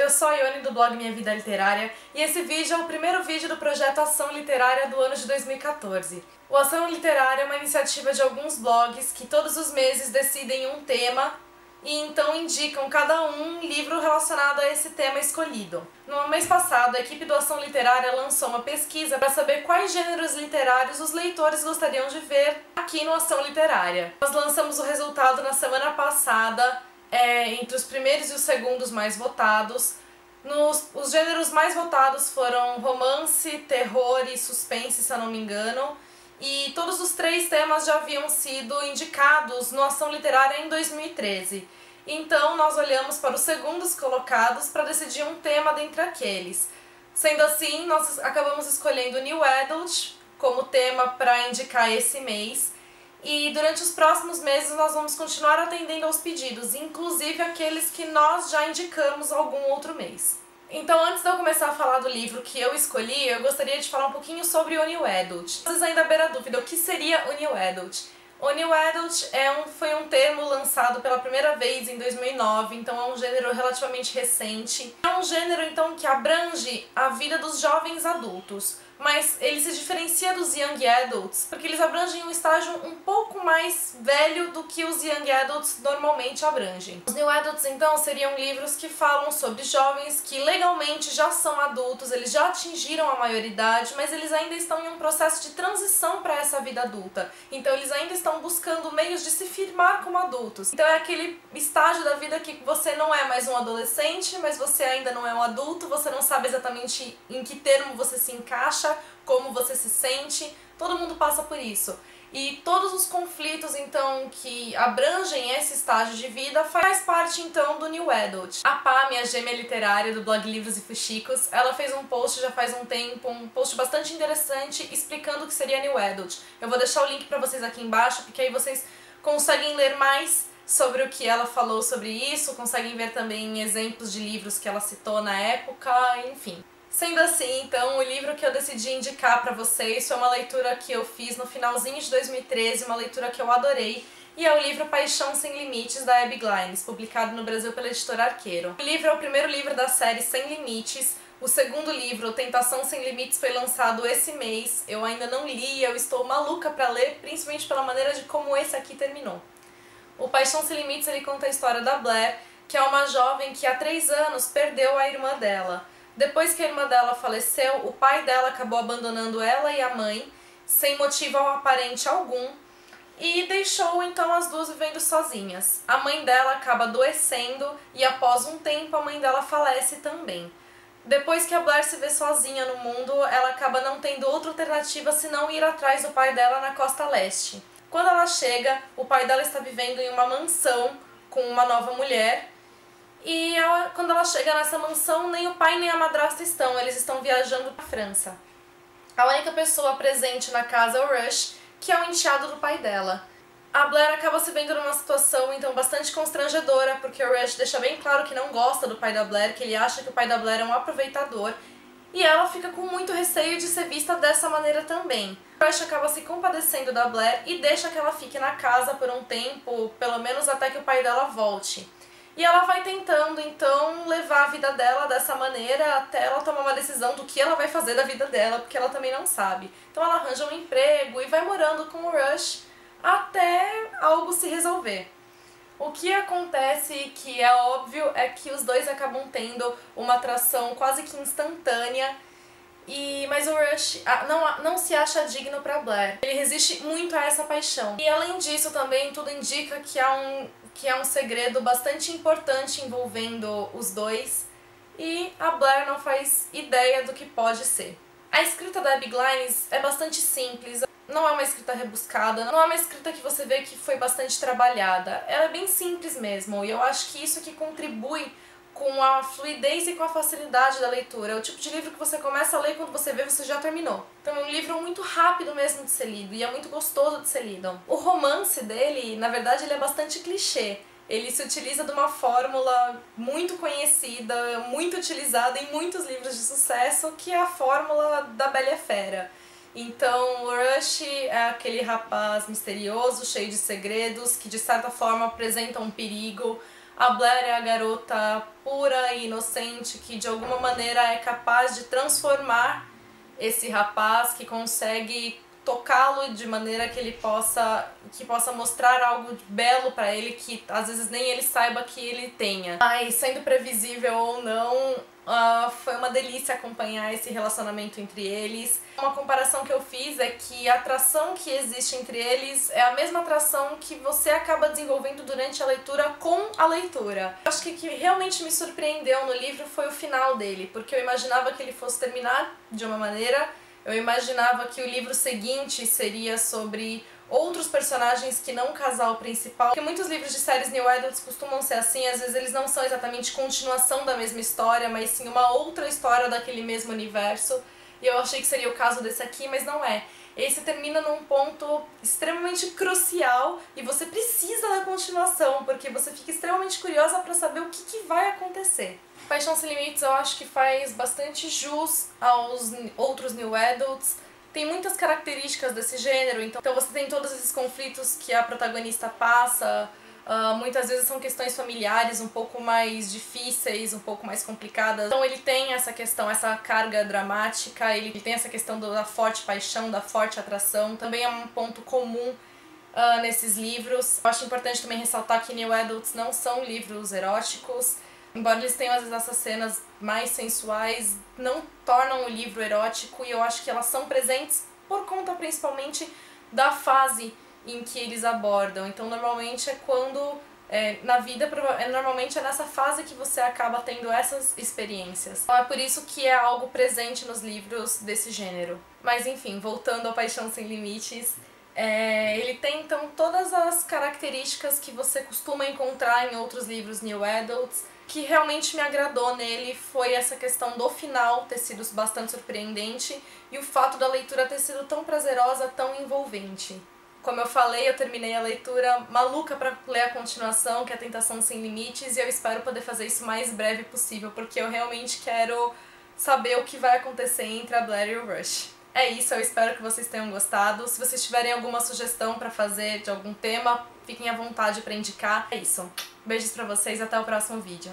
eu sou a Ione do blog Minha Vida Literária e esse vídeo é o primeiro vídeo do projeto Ação Literária do ano de 2014. O Ação Literária é uma iniciativa de alguns blogs que todos os meses decidem um tema e então indicam cada um livro relacionado a esse tema escolhido. No mês passado, a equipe do Ação Literária lançou uma pesquisa para saber quais gêneros literários os leitores gostariam de ver aqui no Ação Literária. Nós lançamos o resultado na semana passada, entre os primeiros e os segundos mais votados. Os gêneros mais votados foram romance, terror e suspense, se eu não me engano. E todos os três temas já haviam sido indicados no Ação Literária em 2013. Então nós olhamos para os segundos colocados para decidir um tema dentre aqueles. Sendo assim, nós acabamos escolhendo New Adult como tema para indicar esse mês. E durante os próximos meses nós vamos continuar atendendo aos pedidos, inclusive aqueles que nós já indicamos algum outro mês. Então, antes de eu começar a falar do livro que eu escolhi, eu gostaria de falar um pouquinho sobre o New Adult. Vocês ainda beira a dúvida, o que seria o New Adult? O New Adult foi um termo lançado pela primeira vez em 2009, então é um gênero relativamente recente. É um gênero, então, que abrange a vida dos jovens adultos, mas ele se diferencia dos Young Adults porque eles abrangem um estágio um pouco mais velho do que os Young Adults normalmente abrangem. Os New Adults, então, seriam livros que falam sobre jovens que legalmente já são adultos, eles já atingiram a maioridade, mas eles ainda estão em um processo de transição para essa vida adulta. Então eles ainda estão buscando meios de se firmar como adultos. Então é aquele estágio da vida que você não é mais um adolescente, mas você ainda não é um adulto, você não sabe exatamente em que termo você se encaixa, como você se sente, todo mundo passa por isso. E todos os conflitos, então, que abrangem esse estágio de vida faz parte, então, do New Adult. A Pá, minha gêmea literária do blog Livros e Fuxicos, ela fez um post já faz um tempo, um post bastante interessante explicando o que seria New Adult. Eu vou deixar o link pra vocês aqui embaixo, porque aí vocês conseguem ler mais sobre o que ela falou sobre isso, conseguem ver também exemplos de livros que ela citou na época, enfim. Sendo assim, então, o livro que eu decidi indicar pra vocês foi uma leitura que eu fiz no finalzinho de 2013, uma leitura que eu adorei, e é o livro Paixão Sem Limites, da Abby Glines, publicado no Brasil pela editora Arqueiro. O livro é o primeiro livro da série Sem Limites. O segundo livro, Tentação Sem Limites, foi lançado esse mês. Eu ainda não li, eu estou maluca pra ler, principalmente pela maneira de como esse aqui terminou. O Paixão Sem Limites, ele conta a história da Blair, que é uma jovem que há 3 anos perdeu a irmã dela. Depois que a irmã dela faleceu, o pai dela acabou abandonando ela e a mãe, sem motivo aparente algum, e deixou então as duas vivendo sozinhas. A mãe dela acaba adoecendo e após um tempo a mãe dela falece também. Depois que a Blair se vê sozinha no mundo, ela acaba não tendo outra alternativa senão ir atrás do pai dela na costa leste. Quando ela chega, o pai dela está vivendo em uma mansão com uma nova mulher. E quando ela chega nessa mansão, nem o pai nem a madrasta estão, eles estão viajando para a França. A única pessoa presente na casa é o Rush, que é o enteado do pai dela. A Blair acaba se vendo numa situação, então, bastante constrangedora, porque o Rush deixa bem claro que não gosta do pai da Blair, que ele acha que o pai da Blair é um aproveitador, e ela fica com muito receio de ser vista dessa maneira também. O Rush acaba se compadecendo da Blair e deixa que ela fique na casa por um tempo, pelo menos até que o pai dela volte. E ela vai tentando, então, levar a vida dela dessa maneira até ela tomar uma decisão do que ela vai fazer da vida dela, porque ela também não sabe. Então ela arranja um emprego e vai morando com o Rush até algo se resolver. O que acontece, que é óbvio, é que os dois acabam tendo uma atração quase que instantânea, mas o Rush não se acha digno pra Blair. Ele resiste muito a essa paixão. E além disso também tudo indica que há um segredo bastante importante envolvendo os dois e a Blair não faz ideia do que pode ser. A escrita da Abby Glines é bastante simples, não é uma escrita rebuscada, não é uma escrita que você vê que foi bastante trabalhada. Ela é bem simples mesmo e eu acho que isso que contribui com a fluidez e com a facilidade da leitura. É o tipo de livro que você começa a ler e quando você vê, você já terminou. Então é um livro muito rápido mesmo de ser lido e é muito gostoso de ser lido. O romance dele, na verdade, ele é bastante clichê. Ele se utiliza de uma fórmula muito conhecida, muito utilizada em muitos livros de sucesso, que é a fórmula da Bela e a Fera. Então, o Rush é aquele rapaz misterioso, cheio de segredos, que de certa forma apresenta um perigo. A Blair é a garota pura e inocente que de alguma maneira é capaz de transformar esse rapaz, que consegue tocá-lo de maneira que ele possa mostrar algo belo pra ele que às vezes nem ele saiba que ele tenha. Mas sendo previsível ou não, foi uma delícia acompanhar esse relacionamento entre eles. Uma comparação que eu fiz é que a atração que existe entre eles é a mesma atração que você acaba desenvolvendo durante a leitura com a leitura. Acho que o que realmente me surpreendeu no livro foi o final dele, porque eu imaginava que ele fosse terminar de uma maneira. Eu imaginava que o livro seguinte seria sobre outros personagens que não o casal principal. Porque muitos livros de séries New Adults costumam ser assim, às vezes eles não são exatamente continuação da mesma história, mas sim uma outra história daquele mesmo universo. E eu achei que seria o caso desse aqui, mas não é. Esse termina num ponto extremamente crucial e você precisa da continuação, porque você fica extremamente curiosa pra saber o que vai acontecer. Paixão Sem Limites eu acho que faz bastante jus aos outros New Adults. Tem muitas características desse gênero, então você tem todos esses conflitos que a protagonista passa. Muitas vezes são questões familiares um pouco mais difíceis, um pouco mais complicadas. Então ele tem essa questão, essa carga dramática, ele tem essa questão da forte paixão, da forte atração. Também é um ponto comum nesses livros. Eu acho importante também ressaltar que New Adults não são livros eróticos. Embora eles tenham às vezes essas cenas mais sensuais, não tornam o livro erótico, e eu acho que elas são presentes por conta principalmente da fase em que eles abordam. Então normalmente é quando, na vida, normalmente é nessa fase que você acaba tendo essas experiências. Então é por isso que é algo presente nos livros desse gênero. Mas enfim, voltando ao Paixão Sem Limites, ele tem então todas as características que você costuma encontrar em outros livros New Adults. O que realmente me agradou nele foi essa questão do final ter sido bastante surpreendente e o fato da leitura ter sido tão prazerosa, tão envolvente. Como eu falei, eu terminei a leitura maluca pra ler a continuação, que é A Tentação Sem Limites, e eu espero poder fazer isso o mais breve possível, porque eu realmente quero saber o que vai acontecer entre a Blair e o Rush. É isso, eu espero que vocês tenham gostado. Se vocês tiverem alguma sugestão pra fazer de algum tema, fiquem à vontade pra indicar. É isso. Beijos pra vocês, até o próximo vídeo.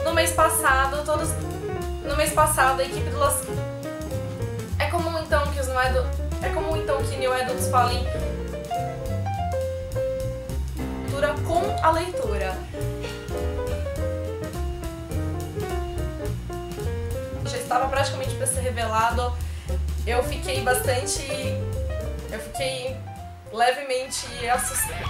No mês passado, a equipe do Los... É comum então que New Adults falem leitura com a leitura. Já estava praticamente para ser revelado. Eu fiquei levemente assustada.